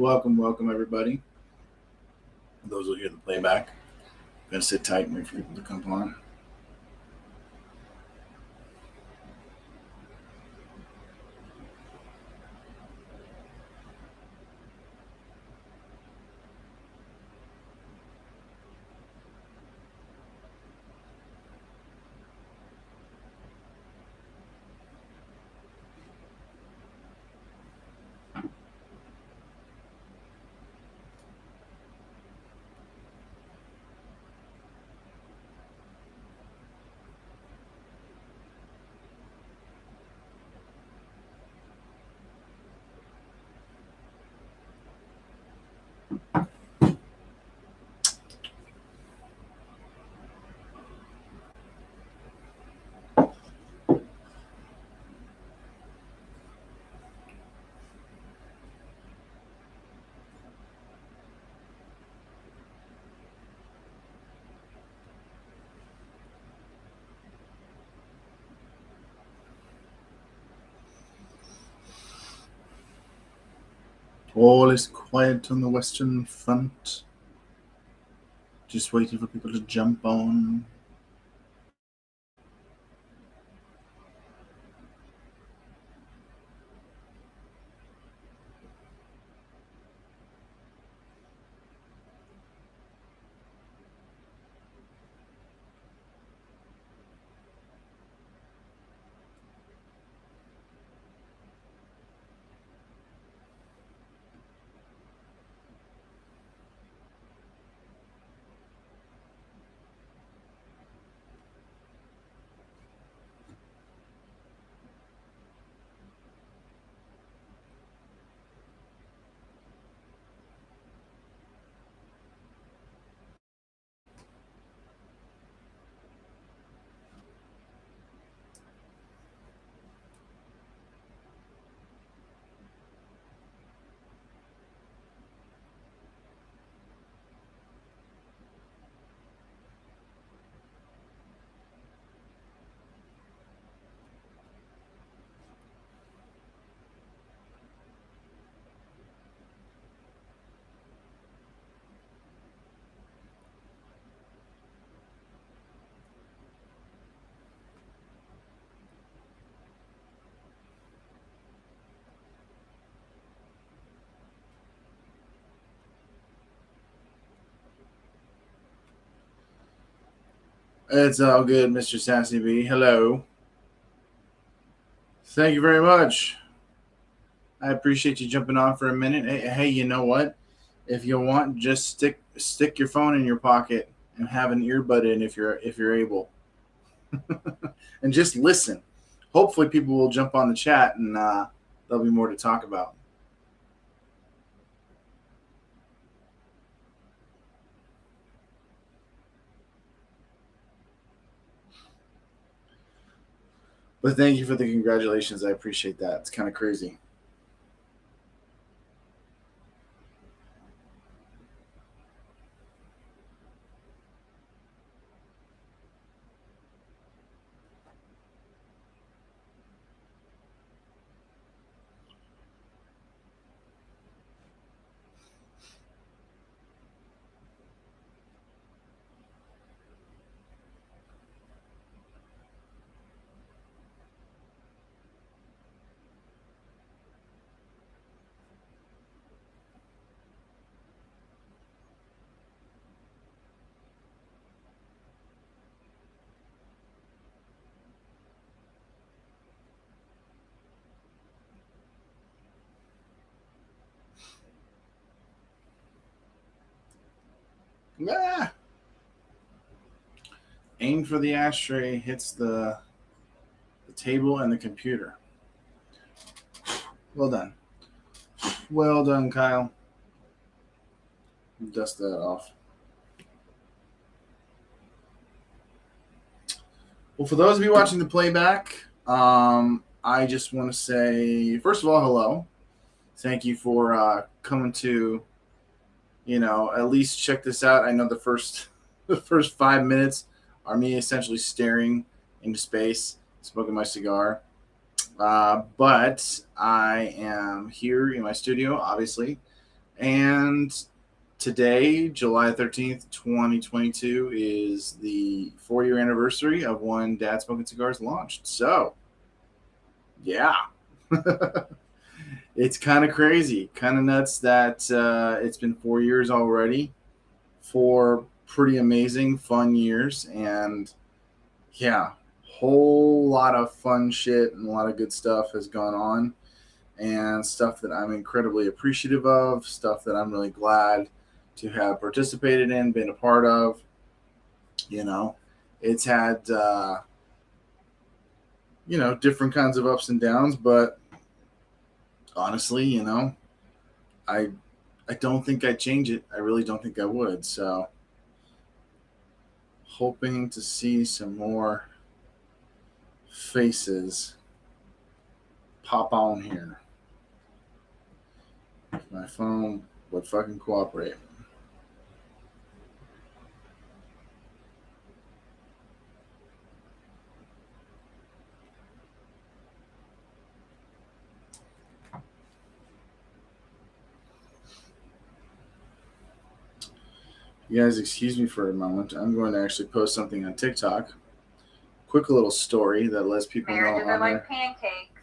Welcome, everybody. Those who hear the playback, I'm gonna sit tight and wait for people to come on. All is quiet on the Western Front. Just waiting for people to jump on. It's all good, Mr. Sassy B. Hello. Thank you very much. I appreciate you jumping on for a minute. Hey, you know what? If you want, just stick your phone in your pocket and have an earbud in if you're able, and just listen. Hopefully, people will jump on the chat and there'll be more to talk about. But thank you for the congratulations. I appreciate that. It's kind of crazy. Ah! Aim for the ashtray, hits the table and the computer. Well done. Well done, Kyle. Dust that off. Well, for those of you watching the playback, I just want to say, first of all, hello. Thank you for coming to, at least check this out. I know the first 5 minutes are me essentially staring into space, smoking my cigar. But I am here in my studio, obviously, And today, July 13th, 2022, is the 4-year anniversary of when Dads Smoking Cigars launched. So, yeah. It's kind of crazy, kind of nuts that it's been 4 years already. 4 pretty amazing, fun years. And yeah, whole lot of fun shit and a lot of good stuff has gone on. And stuff that I'm incredibly appreciative of, stuff that I'm really glad to have participated in, been a part of. You know, it's had, different kinds of ups and downs, but honestly, I I don't think I'd change it. I really don't think I would. So, hoping to see some more faces pop on here. If my phone would fucking cooperate. You guys, excuse me for a moment. I'm going to actually post something on TikTok. Quick little story that lets people know on like pancakes.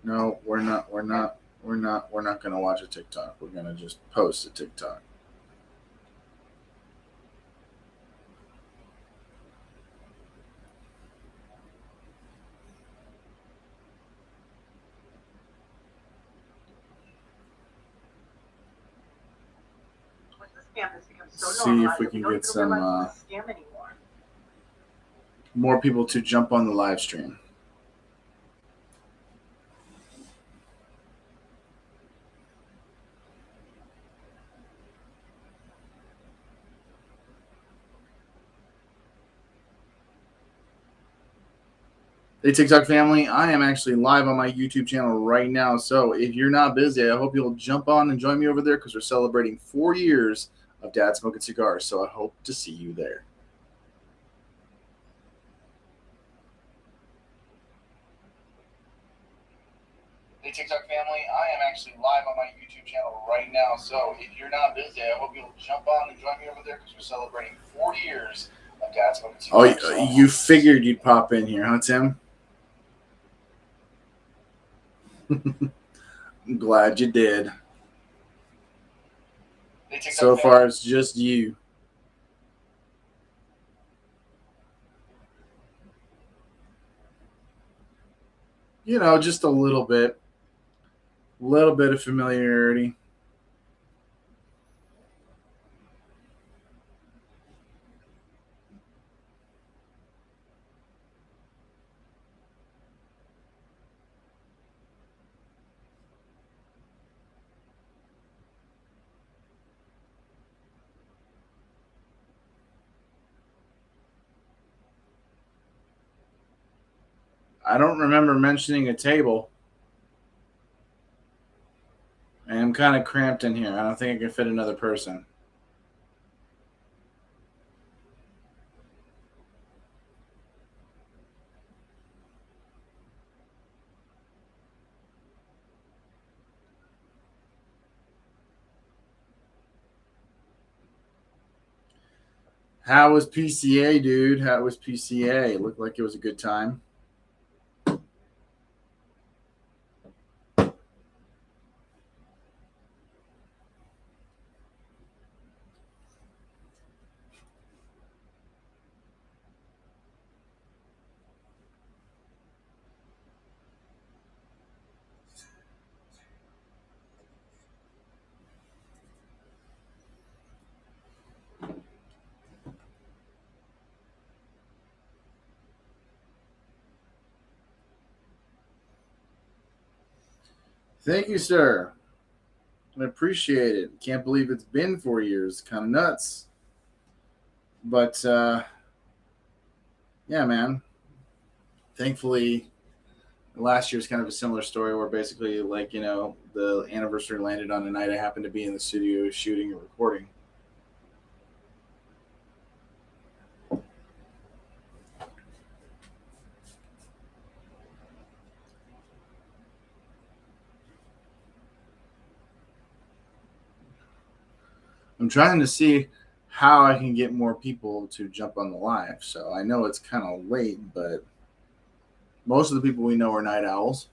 No, we're not. We're not. We're not. We're not going to watch a TikTok. We're going to just post a TikTok. See if we can get some more people to jump on the live stream. Hey, TikTok family, I am actually live on my YouTube channel right now. So if you're not busy, I hope you'll jump on and join me over there because we're celebrating 4 years of Dads Smoking Cigars. So I hope to see you there. Hey, TikTok family, I am actually live on my YouTube channel right now. So if you're not busy, I hope you'll jump on and join me over there because we're celebrating 4 years of Dads Smoking Cigars. Oh, you figured you'd pop in here, huh, Tim? I'm glad you did. So far, it's just you. Just a little bit of familiarity. I don't remember mentioning a table. And I'm kind of cramped in here. I don't think I can fit another person. How was PCA, dude? How was PCA? Looked like it was a good time. Thank you, sir. I appreciate it. Can't believe it's been 4 years. Kind of nuts. But, yeah, man. Thankfully, last year's kind of a similar story where basically, the anniversary landed on a night I happened to be in the studio shooting and recording. I'm trying to see how I can get more people to jump on the live. So I know it's kind of late, but most of the people we know are night owls.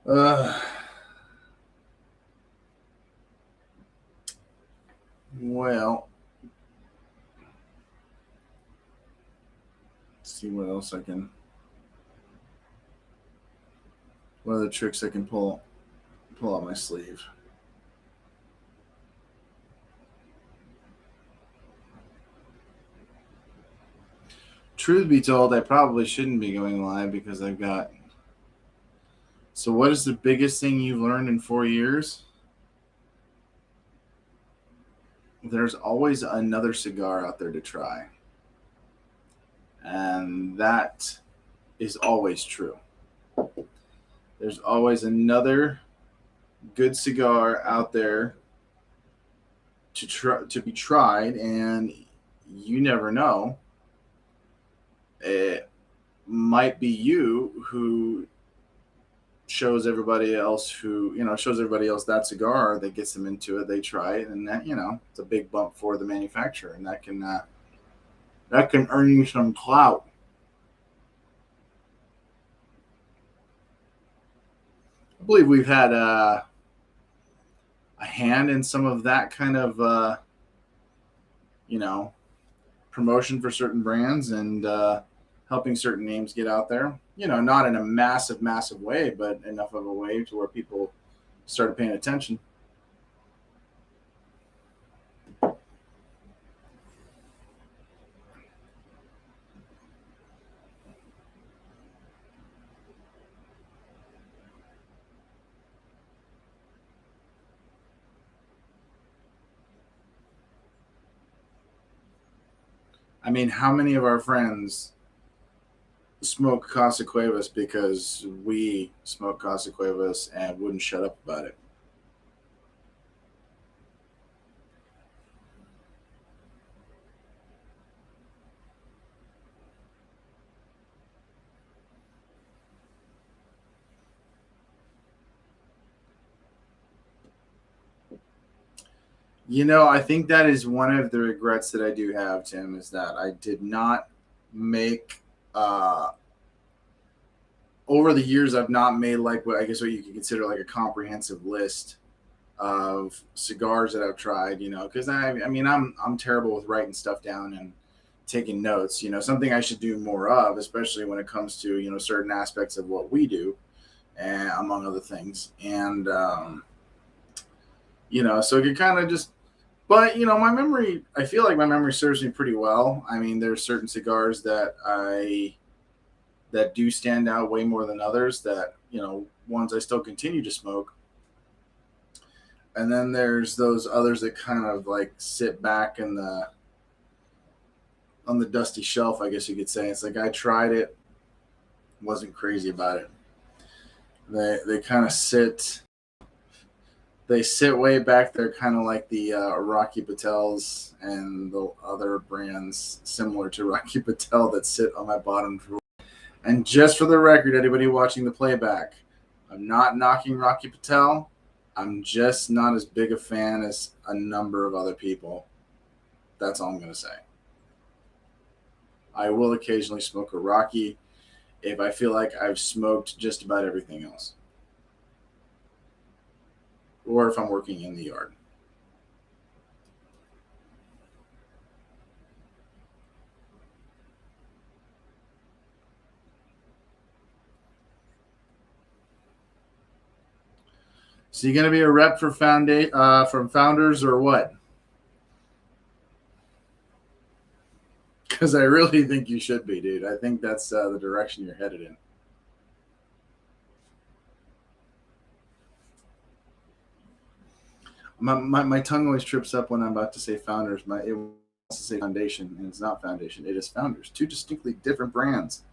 Uh, well, let's see what else I can. What other tricks I can pull out my sleeve. Truth be told, I probably shouldn't be going live because I've got. So, what is the biggest thing you've learned in 4 years? There's always another cigar out there to try. And that is always true. There's always another good cigar out there to be tried, and you never know. It might be you who shows everybody else that cigar that gets them into it. They try it, and that it's a big bump for the manufacturer, and that can earn you some clout. I believe we've had a hand in some of that kind of promotion for certain brands and helping certain names get out there. Not in a massive way, but enough of a way to where people started paying attention. I mean, how many of our friends smoke Casa Cuevas because we smoke Casa Cuevas and wouldn't shut up about it? I think that is one of the regrets that I do have, Tim, is that I did not make over the years. I've not made like what you could consider like a comprehensive list of cigars that I've tried. Because I mean I'm terrible with writing stuff down and taking notes. Something I should do more of, especially when it comes to certain aspects of what we do, and among other things. And so it could kind of just. But my memory. I feel like my memory serves me pretty well. I mean, there's certain cigars that do stand out way more than others. That ones I still continue to smoke. And then there's those others that kind of like sit back in the on the dusty shelf, I guess you could say. It's like I tried it, wasn't crazy about it. They kind of sit. They sit way back there, kind of like the Rocky Patels and the other brands similar to Rocky Patel that sit on my bottom drawer. And just for the record, anybody watching the playback, I'm not knocking Rocky Patel. I'm just not as big a fan as a number of other people. That's all I'm going to say. I will occasionally smoke a Rocky if I feel like I've smoked just about everything else. Or if I'm working in the yard. So you gonna be a rep for from Founders or what? Because I really think you should be, dude. I think that's the direction you're headed in. My tongue always trips up when I'm about to say Founders. It wants to say Foundation, and it's not Foundation. It is Founders. Two distinctly different brands.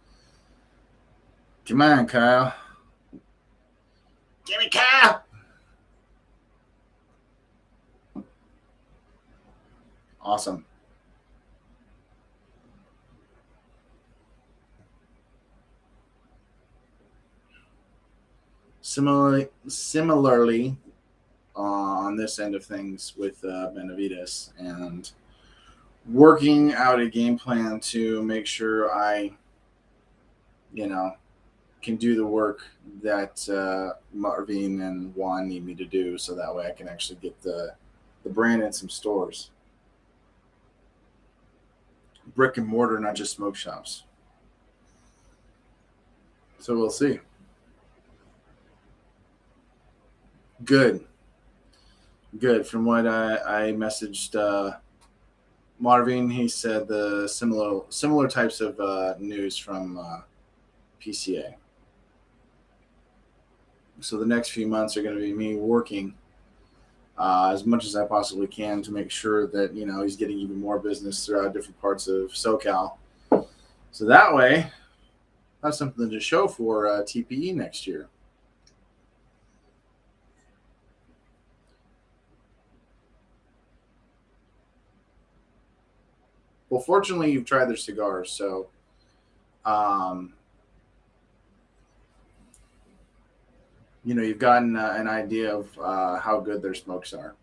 Come on, Kyle. Give me Kyle. Awesome. Similarly, on this end of things with Benavides and working out a game plan to make sure I, you know, can do the work that Marvin and Juan need me to do, so that way I can actually get the brand in some stores, brick and mortar, not just smoke shops. So we'll see. Good, good. From what I messaged Marvin, he said the similar types of news from PCA. So the next few months are going to be me working as much as I possibly can to make sure that he's getting even more business throughout different parts of SoCal. So that way, that's something to show for TPE next year. Well, fortunately, you've tried their cigars, so you've gotten an idea of how good their smokes are.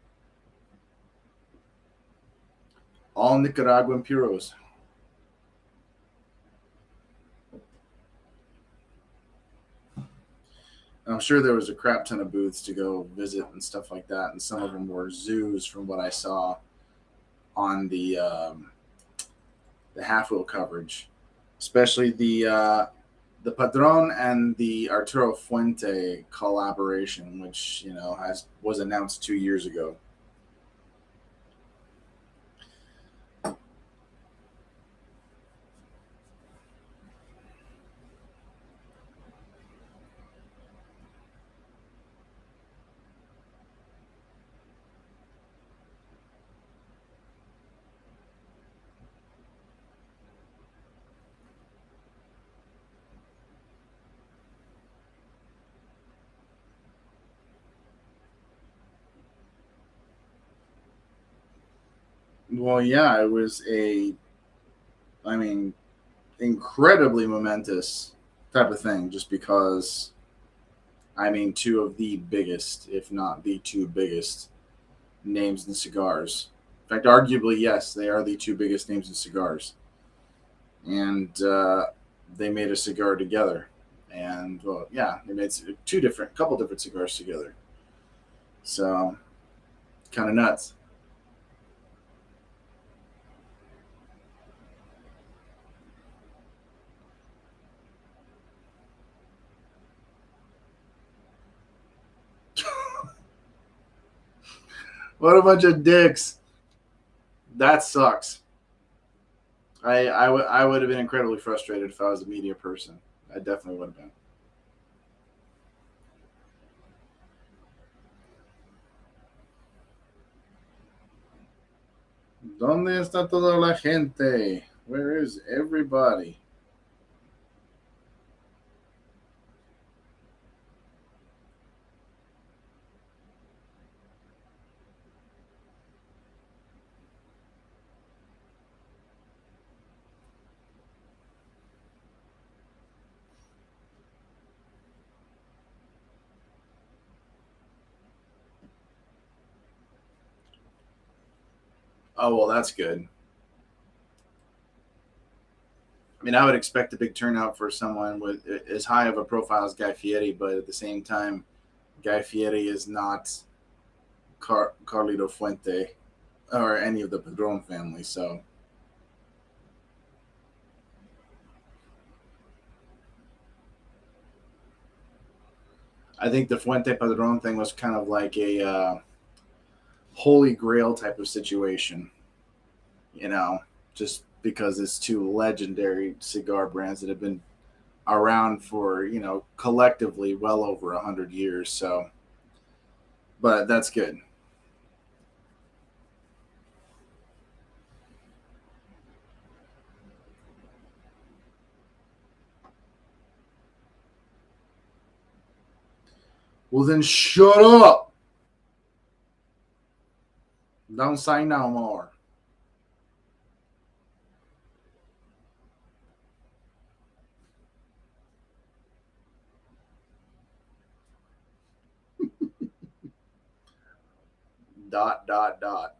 All Nicaraguan puros. I'm sure there was a crap ton of booths to go visit and stuff like that, and some of them were zoos from what I saw on the half wheel coverage, especially the Padron and the Arturo Fuente collaboration, which was announced 2 years ago. Well, yeah, it was I mean, incredibly momentous type of thing, just because, two of the biggest, if not the two biggest names in cigars. In fact, arguably, yes, they are the two biggest names in cigars. And they made a cigar together. And, well, yeah, they made couple different cigars together. So, kind of nuts. What a bunch of dicks. That sucks. I would have been incredibly frustrated if I was a media person. I definitely would have been. ¿Dónde está toda la gente? Where is everybody? Oh, well, that's good. I would expect a big turnout for someone with as high of a profile as Guy Fieri, but at the same time, Guy Fieri is not Carlito Fuente or any of the Padron family. So I think the Fuente Padron thing was kind of like a holy grail type of situation, just because it's two legendary cigar brands that have been around for, collectively well over 100 years. So, but that's good. Well, then shut up. Don't say no more. Dot dot dot.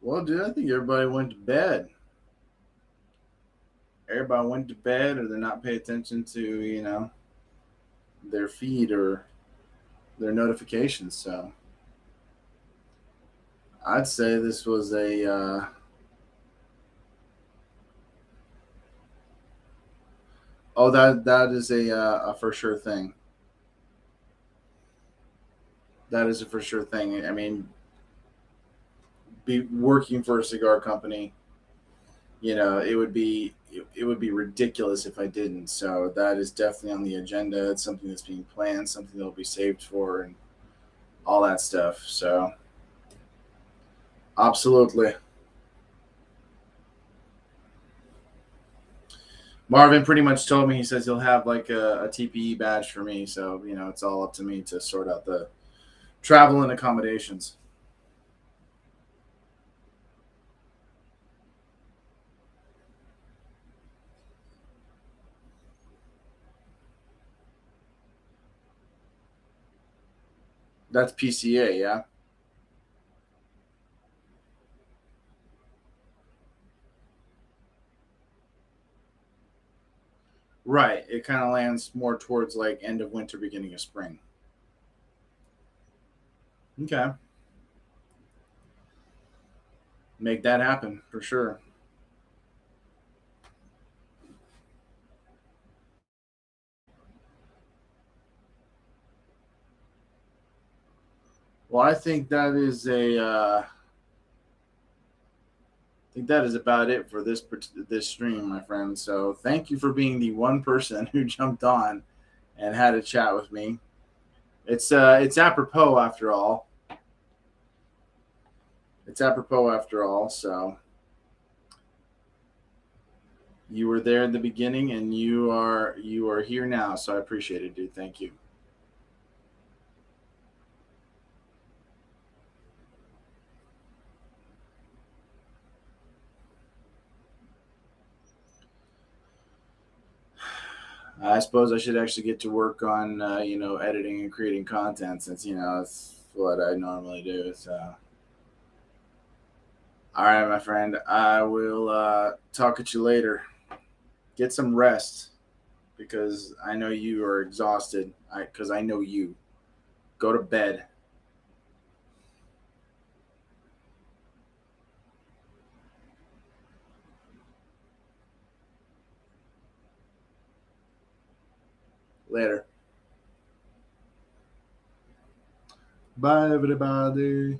Well, dude, I think everybody went to bed. Everybody went to bed, or they're not paying attention to their feed or their notifications. So I'd say this was a oh, that is a for sure thing. That is a for sure thing. I mean, be working for a cigar company, it would be ridiculous if I didn't. So that is definitely on the agenda. It's something that's being planned, something that will be saved for, and all that stuff. So absolutely. Marvin pretty much told me, he says he'll have like a TPE badge for me. So, it's all up to me to sort out the travel and accommodations. That's PCA, yeah? Right. It kind of lands more towards like end of winter, beginning of spring. Okay. Make that happen for sure. Well, I think that is about it for this stream, my friend. So thank you for being the one person who jumped on and had a chat with me. It's apropos after all. It's apropos after all. So you were there in the beginning, and you are here now. So I appreciate it, dude. Thank you. I suppose I should actually get to work on editing and creating content, since it's what I normally do. So all right, my friend. I will talk at you later. Get some rest, because I know you are exhausted. Because I know you. Go to bed. Later. Bye, everybody.